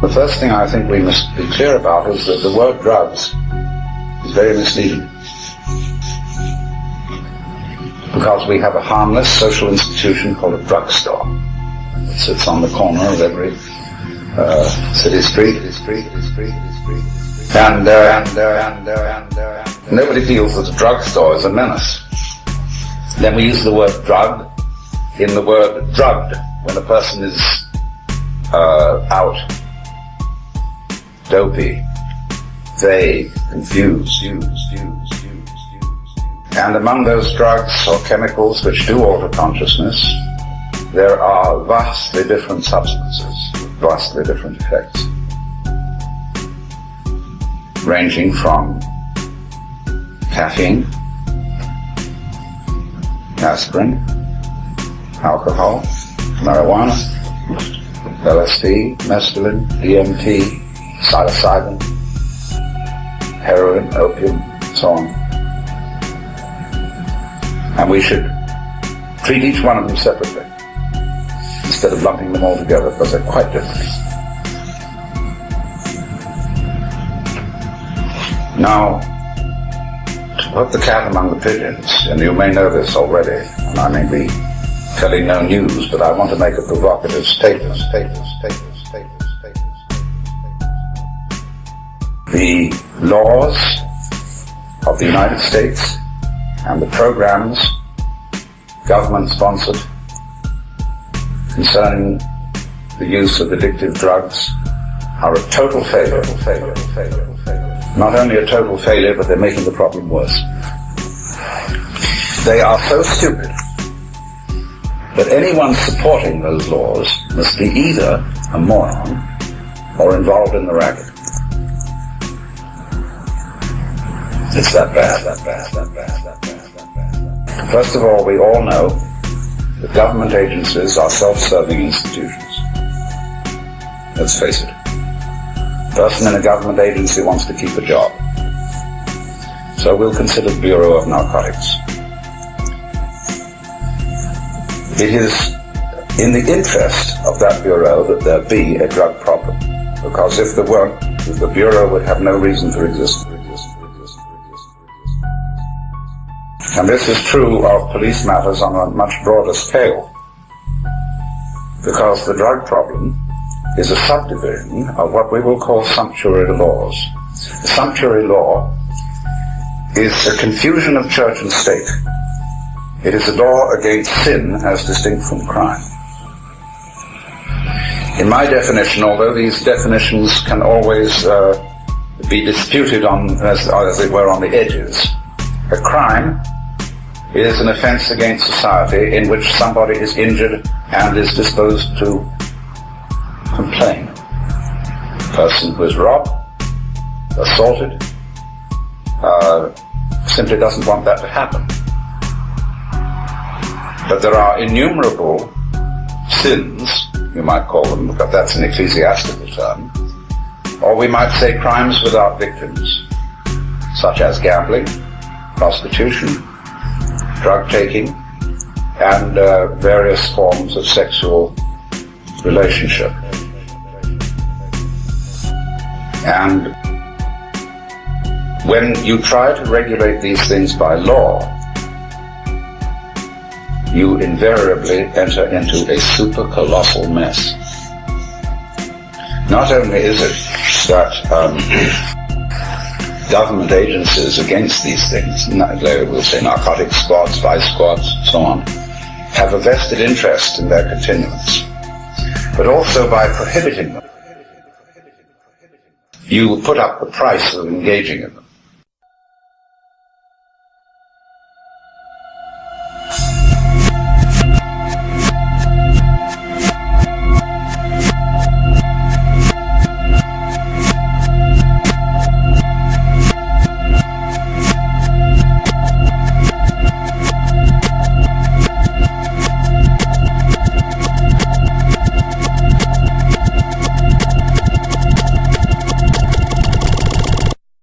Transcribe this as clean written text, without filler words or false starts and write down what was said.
The first thing I think we must be clear about is that the word drugs is very misleading. Because we have a harmless social institution called a drugstore. It sits on the corner of every city street. And nobody feels that a drugstore is a menace. Then we use the word drug in the word drugged when a person is out, dopey, vague, confused. And among those drugs or chemicals which do alter consciousness, there are vastly different substances, vastly different effects, ranging from caffeine, aspirin, alcohol, marijuana, LSD, mescaline, DMT, psilocybin, heroin, opium, so on. And we should treat each one of them separately, instead of lumping them all together, because they're quite different. Now, to put the cat among the pigeons, and you may know this already, and I may be telling no news, but I want to make a provocative statement. The laws of the United States and the programs, government-sponsored, concerning the use of addictive drugs are a total failure. Not only a total failure, but they're making the problem worse. They are so stupid that anyone supporting those laws must be either a moron or involved in the racket. It's that bad. First of all, we all know that government agencies are self-serving institutions. Let's face it. A person in a government agency wants to keep a job. So we'll consider the Bureau of Narcotics. It is in the interest of that Bureau that there be a drug problem. Because if there weren't, the Bureau would have no reason for existing. And this is true of police matters on a much broader scale, because the drug problem is a subdivision of what we will call sumptuary laws. A sumptuary law is a confusion of church and state. It is a law against sin as distinct from crime. In my definition, although these definitions can always be disputed on, as it were, on the edges, a crime is an offense against society in which somebody is injured and is disposed to complain. A person who is robbed, assaulted, simply doesn't want that to happen. But there are innumerable sins, you might call them, but that's an ecclesiastical term, or we might say crimes without victims, such as gambling, prostitution, drug taking, and various forms of sexual relationship. And when you try to regulate these things by law, you invariably enter into a super colossal mess. Not only is it that government agencies against these things, we'll say narcotics squads, vice squads, so on, have a vested interest in their continuance. But also by prohibiting them, you put up the price of engaging in them.